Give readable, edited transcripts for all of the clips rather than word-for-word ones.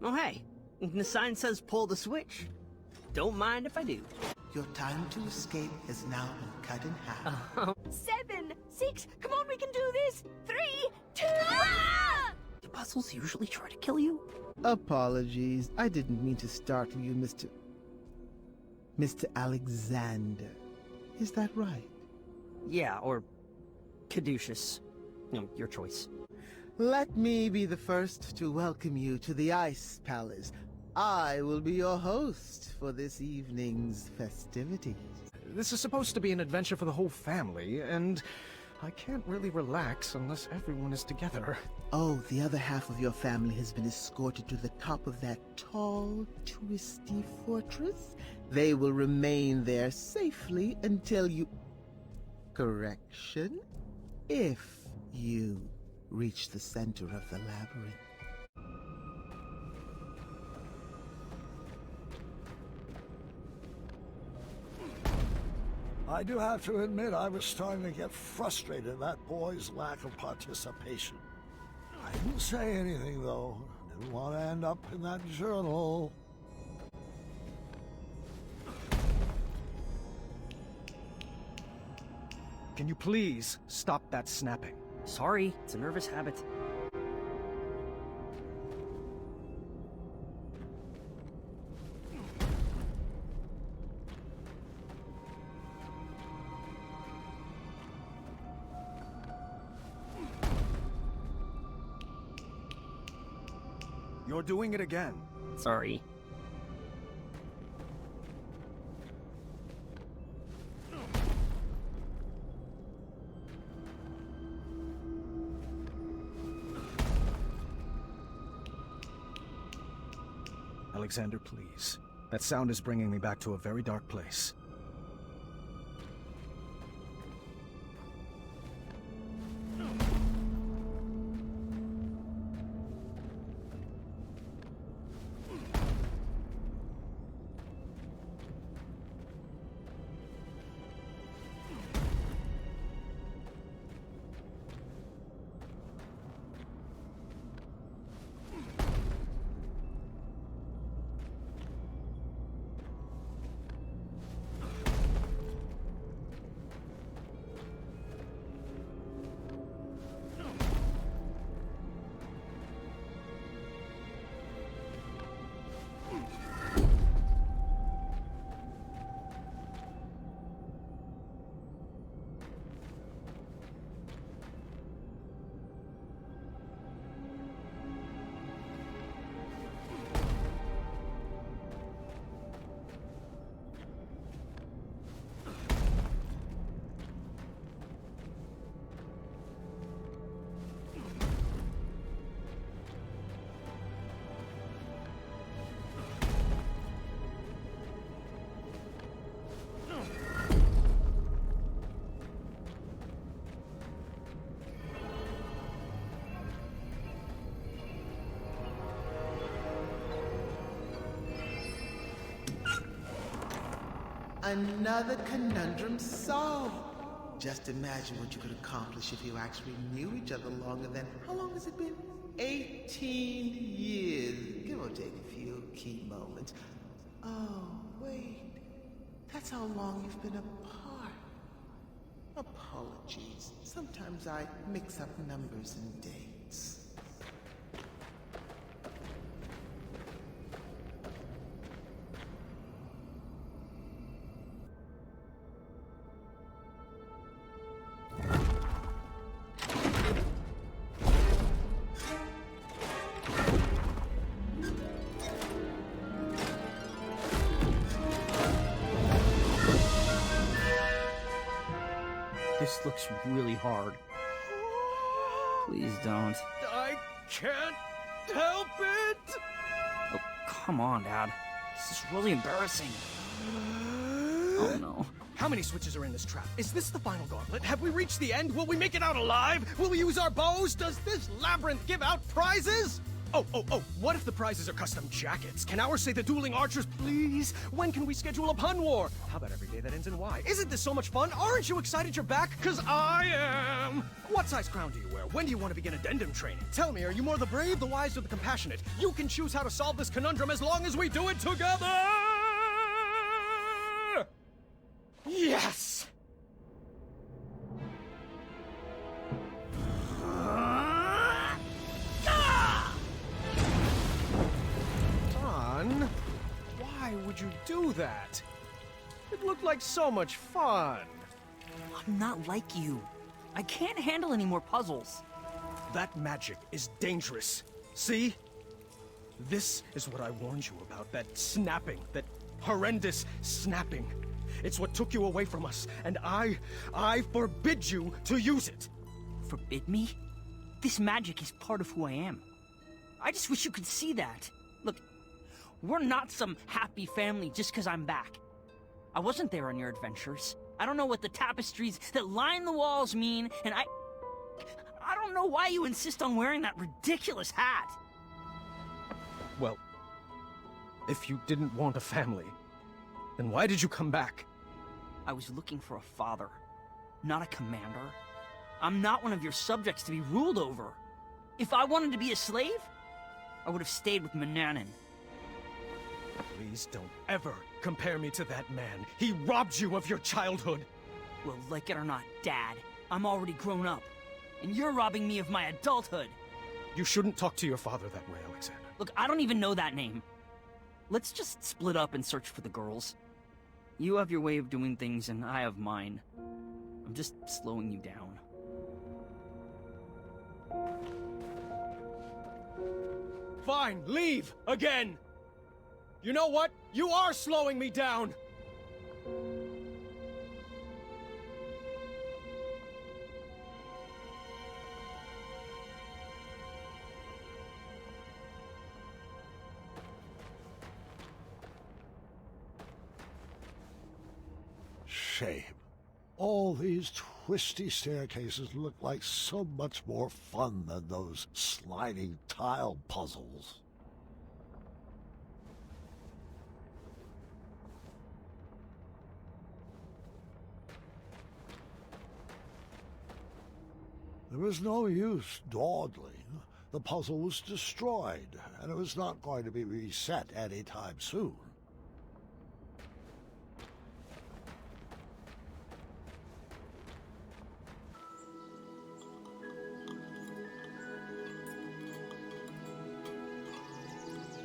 Oh hey, the sign says pull the switch. Don't mind if I do. Your time to escape has now been cut in half. 7, 6, come on, we can do this! 3, 2, ah! Do puzzles usually try to kill you? Apologies. I didn't mean to startle you, Mr. Alexander. Is that right? Yeah, or Caduceus. Your choice. Let me be the first to welcome you to the Ice Palace. I will be your host for this evening's festivities. This is supposed to be an adventure for the whole family, and I can't really relax unless everyone is together. Oh, the other half of your family has been escorted to the top of that tall, twisty fortress. They will remain there safely until you... Correction? If you reach the center of the labyrinth. I do have to admit I was starting to get frustrated at that boy's lack of participation. I didn't say anything, though. Didn't want to end up in that journal. Can you please stop that snapping? Sorry, it's a nervous habit. You're doing it again. Sorry. Alexander, please. That sound is bringing me back to a very dark place. Another conundrum solved. Just imagine what you could accomplish if you actually knew each other longer than... How long has it been? 18 years. Give or take a few key moments. Oh, wait. That's how long you've been apart. Apologies. Sometimes I mix up numbers and dates. This looks really hard. Please don't. I can't help it! Oh, come on, Dad. This is really embarrassing. Oh no. How many switches are in this trap? Is this the final gauntlet? Have we reached the end? Will we make it out alive? Will we use our bows? Does this labyrinth give out prizes? Oh, what if the prizes are custom jackets? Can ours say the dueling archers, please? When can we schedule a pun war? How about every day that ends in Y? Isn't this so much fun? Aren't you excited you're back? 'Cause I am! What size crown do you wear? When do you want to begin addendum training? Tell me, are you more the brave, the wise, or the compassionate? You can choose how to solve this conundrum as long as we do it together! Yes! Don, why would you do that? It looked like so much fun. I'm not like you. I can't handle any more puzzles. That magic is dangerous. See? This is what I warned you about, that snapping, that horrendous snapping. It's what took you away from us, and I forbid you to use it. Forbid me? This magic is part of who I am. I just wish you could see that. Look, we're not some happy family just because I'm back. I wasn't there on your adventures. I don't know what the tapestries that line the walls mean, and I don't know why you insist on wearing that ridiculous hat. Well, if you didn't want a family, then why did you come back? I was looking for a father, not a commander. I'm not one of your subjects to be ruled over. If I wanted to be a slave, I would have stayed with Manannan. Please don't ever compare me to that man. He robbed you of your childhood. Well, like it or not, Dad, I'm already grown up. And you're robbing me of my adulthood. You shouldn't talk to your father that way, Alexander. Look, I don't even know that name. Let's just split up and search for the girls. You have your way of doing things, and I have mine. I'm just slowing you down. Fine, leave! Again! You know what? You are slowing me down! Shame. All these twisty staircases look like so much more fun than those sliding tile puzzles. There was no use dawdling. The puzzle was destroyed, and it was not going to be reset any time soon.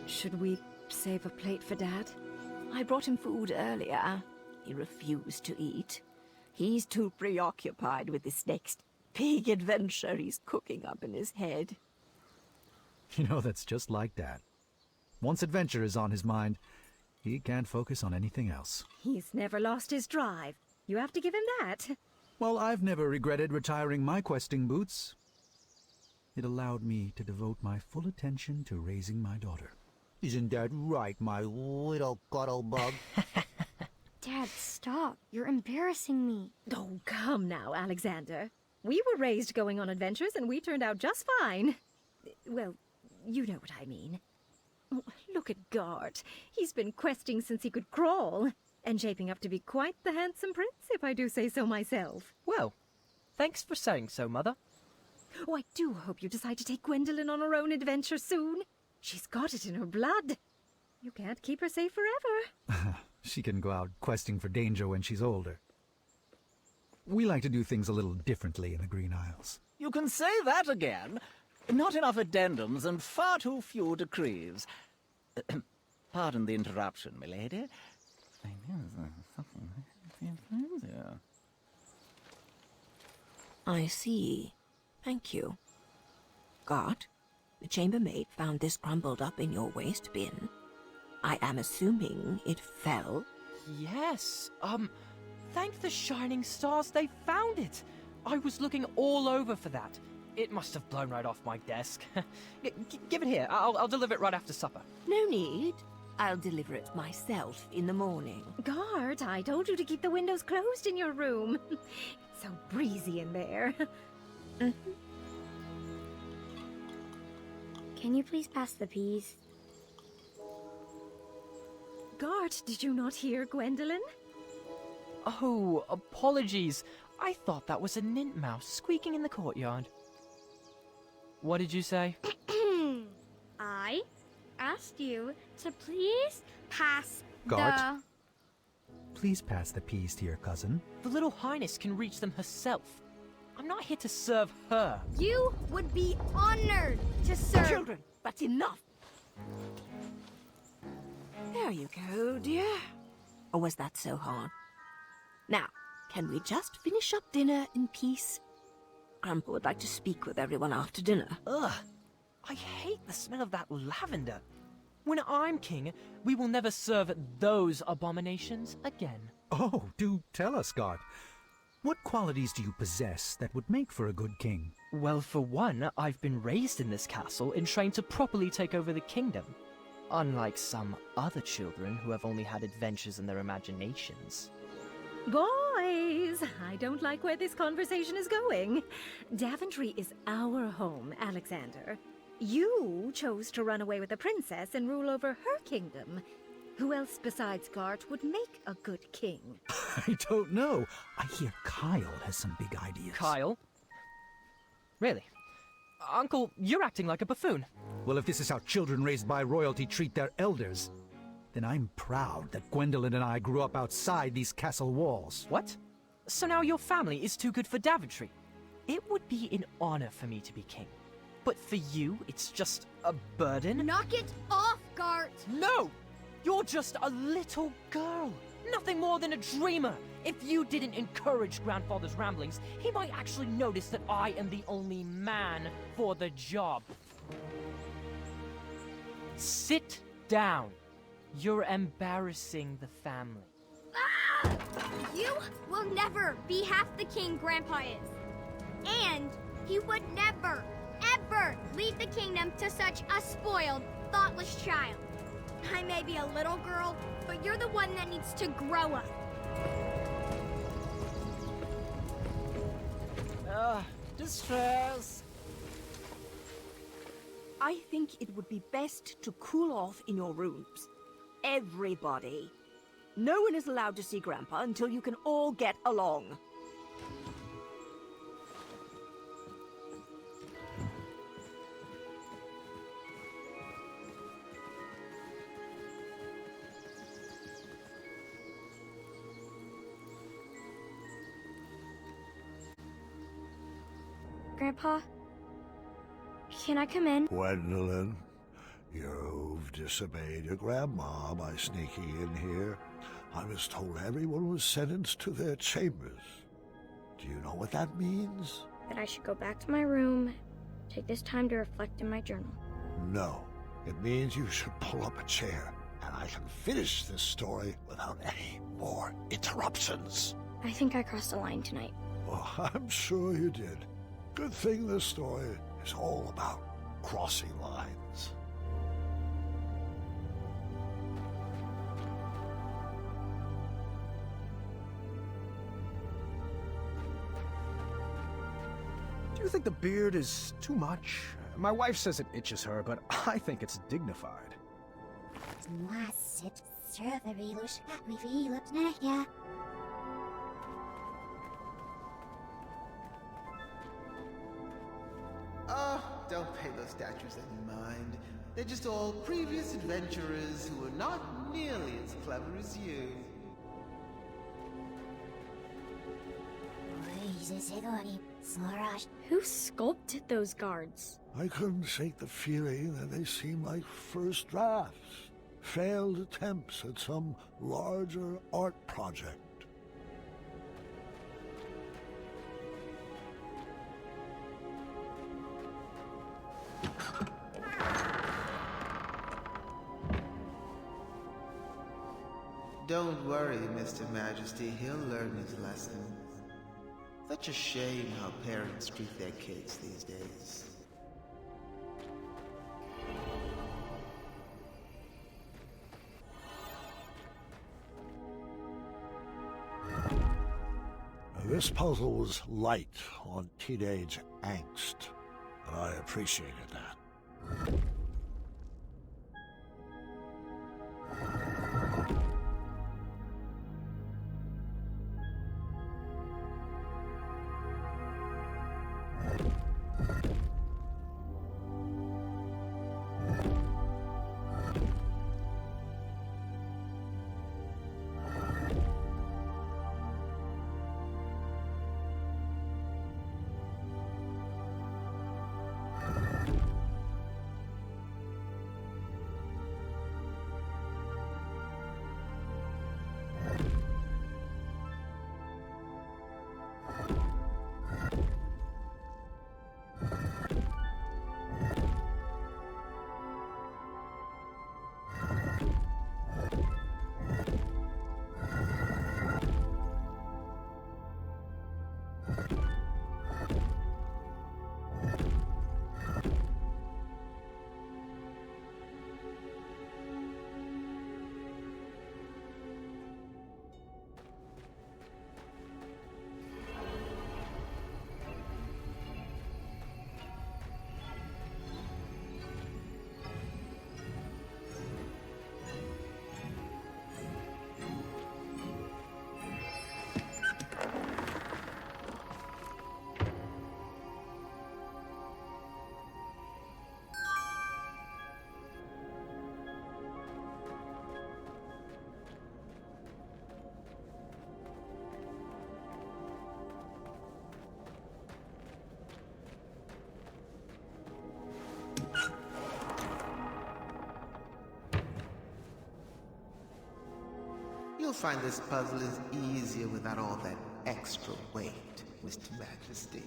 Should we save a plate for Dad? I brought him food earlier. He refused to eat. He's too preoccupied with this next big adventure he's cooking up in his head. You know, that's just like Dad. Once adventure is on his mind, he can't focus on anything else. He's never lost his drive. You have to give him that. Well, I've never regretted retiring my questing boots. It allowed me to devote my full attention to raising my daughter. Isn't that right, my little cuddlebug? Dad, stop. You're embarrassing me. Oh, come now, Alexander. We were raised going on adventures, and we turned out just fine. Well, you know what I mean. Oh, look at Gart. He's been questing since he could crawl, and shaping up to be quite the handsome prince, if I do say so myself. Well, thanks for saying so, Mother. Oh, I do hope you decide to take Gwendolyn on her own adventure soon. She's got it in her blood. You can't keep her safe forever. She can go out questing for danger when she's older. We like to do things a little differently in the Green Isles. You can say that again. Not enough addendums and far too few decrees. Pardon the interruption, milady. I see. Thank you. Gart, the chambermaid found this crumbled up in your waste bin. I am assuming it fell. Yes, thank the shining stars they found it. I was looking all over for that. It must have blown right off my desk. Give it here. I'll deliver it right after supper. No need. I'll deliver it myself in the morning. Gart, I told you to keep the windows closed in your room. It's so breezy in there. Can you please pass the peas? Gart, did you not hear Gwendolyn? Oh, apologies. I thought that was a nint mouse squeaking in the courtyard. What did you say? I asked you to please pass Gart? Please pass the peas to your cousin. The Little Highness can reach them herself. I'm not here to serve her. You would be honored to serve. Children, that's enough. There you go, dear. Or was that so hard? Now, can we just finish up dinner in peace? Grandpa would like to speak with everyone after dinner. Ugh. I hate the smell of that lavender. When I'm king, we will never serve those abominations again. Oh, do tell us, Gart. What qualities do you possess that would make for a good king? Well, for one, I've been raised in this castle and trained to properly take over the kingdom. Unlike some other children who have only had adventures in their imaginations. Boys, I don't like where this conversation is going. Daventry is our home, Alexander. You chose to run away with the princess and rule over her kingdom. Who else besides Gart would make a good king? I don't know. I hear Kyle has some big ideas. Kyle? Really? Uncle, you're acting like a buffoon. Well, if this is how children raised by royalty treat their elders, then I'm proud that Gwendolyn and I grew up outside these castle walls. What? So now your family is too good for Daventry? It would be an honor for me to be king. But for you, it's just a burden? Knock it off, Gart! No! You're just a little girl. Nothing more than a dreamer. If you didn't encourage Grandfather's ramblings, he might actually notice that I am the only man for the job. Sit down. You're embarrassing the family. Ah! You will never be half the king Grandpa is. And he would never, ever leave the kingdom to such a spoiled, thoughtless child. I may be a little girl, but you're the one that needs to grow up. Distress. I think it would be best to cool off in your rooms. Everybody. No one is allowed to see Grandpa until you can all get along. Grandpa, can I come in? Gwendolyn, you've disobeyed your grandma by sneaking in here. I was told everyone was sentenced to their chambers. Do you know what that means? That I should go back to my room, take this time to reflect in my journal. No. It means you should pull up a chair, and I can finish this story without any more interruptions. I think I crossed the line tonight. Well, I'm sure you did. Good thing this story is all about crossing lines. Do you think the beard is too much? My wife says it itches her, but I think it's dignified. Don't pay those statues any mind. They're just all previous adventurers who are not nearly as clever as you. Who sculpted those guards? I couldn't shake the feeling that they seem like first drafts, failed attempts at some larger art project. Don't worry, Mr. Majesty. He'll learn his lesson. Such a shame how parents treat their kids these days. This puzzle was light on teenage angst, and I appreciated that. You'll find this puzzle is easier without all that extra weight, Mr. Majesty.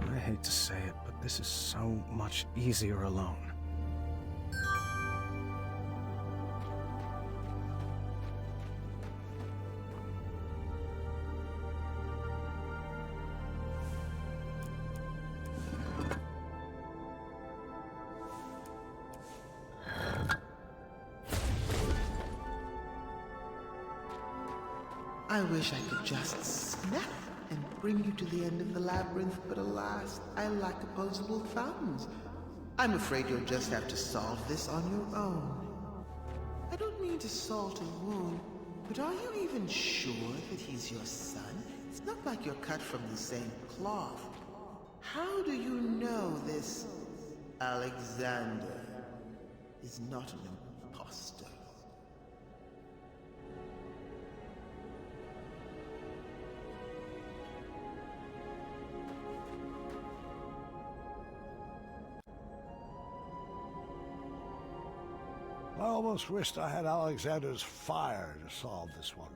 I hate to say it, but this is so much easier alone. I wish I could just snap and bring you to the end of the labyrinth, but alas, I lack opposable thumbs. I'm afraid you'll just have to solve this on your own. I don't mean to salt a wound, but are you even sure that he's your son? It's not like you're cut from the same cloth. How do you know this Alexander is not an imposter? I almost wished I had Alexander's fire to solve this one,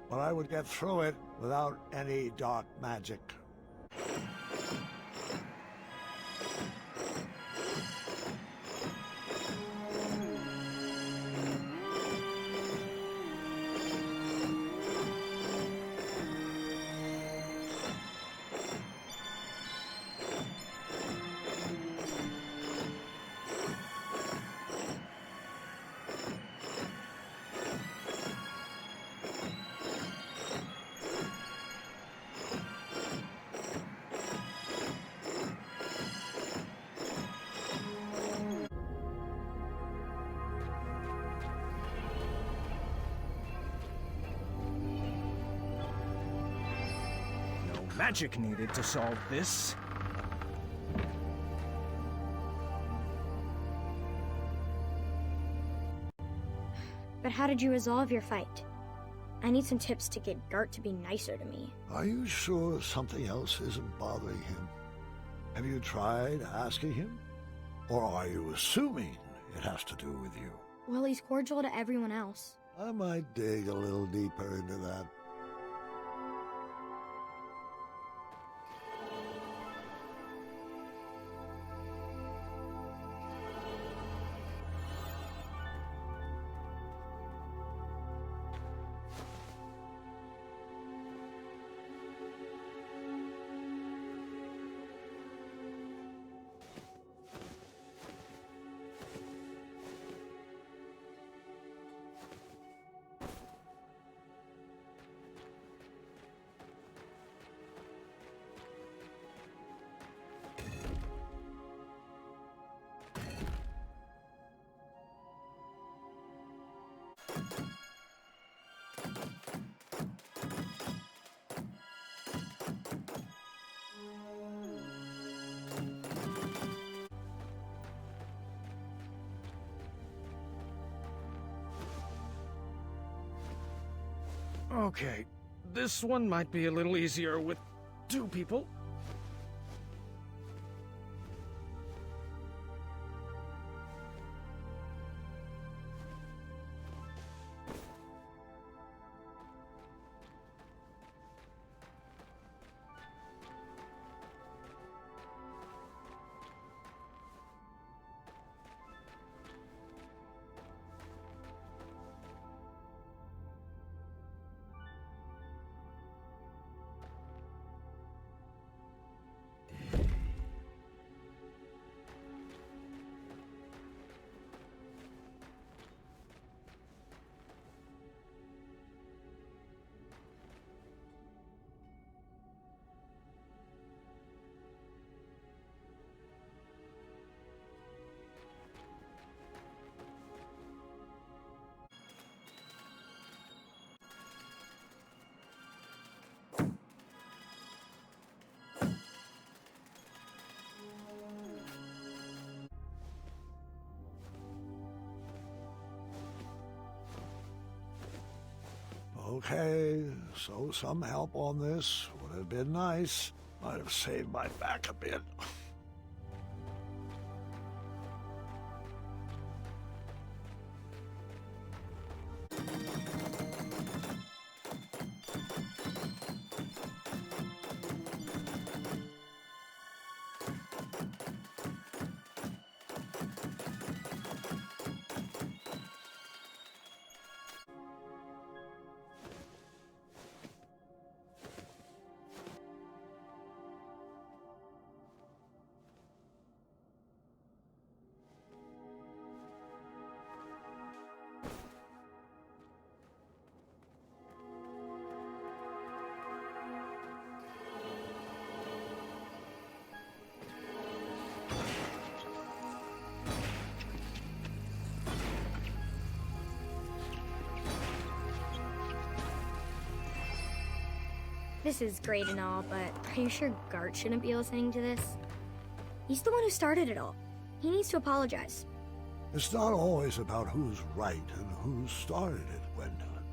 but I would get through it without any dark magic. Magic needed to solve this. But how did you resolve your fight? I need some tips to get Gart to be nicer to me. Are you sure something else isn't bothering him? Have you tried asking him? Or are you assuming it has to do with you? Well, he's cordial to everyone else. I might dig a little deeper into that. Okay, this one might be a little easier with two people. Okay, so some help on this would have been nice. Might have saved my back a bit. This is great and all, but are you sure Gart shouldn't be listening to this? He's the one who started it all. He needs to apologize. It's not always about who's right and who started it, Gwendolyn.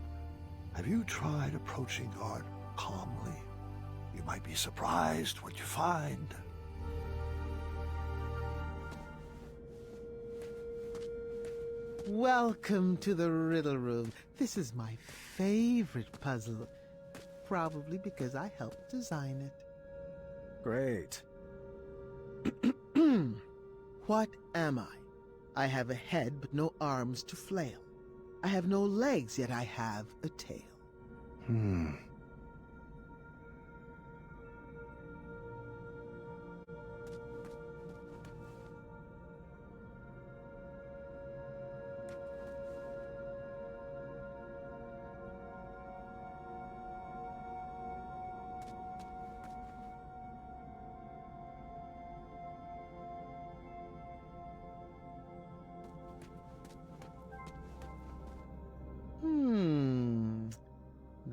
Have you tried approaching art calmly? You might be surprised what you find. Welcome to the Riddle Room. This is my favorite puzzle. Probably because I helped design it. Great. What am I? I have a head but no arms to flail. I have no legs, yet I have a tail.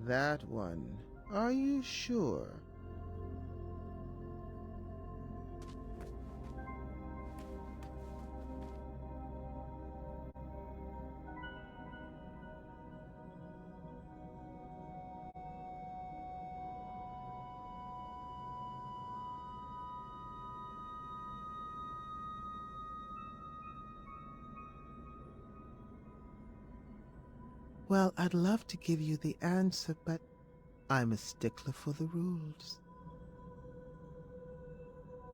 That one. Are you sure? Well, I'd love to give you the answer, but I'm a stickler for the rules.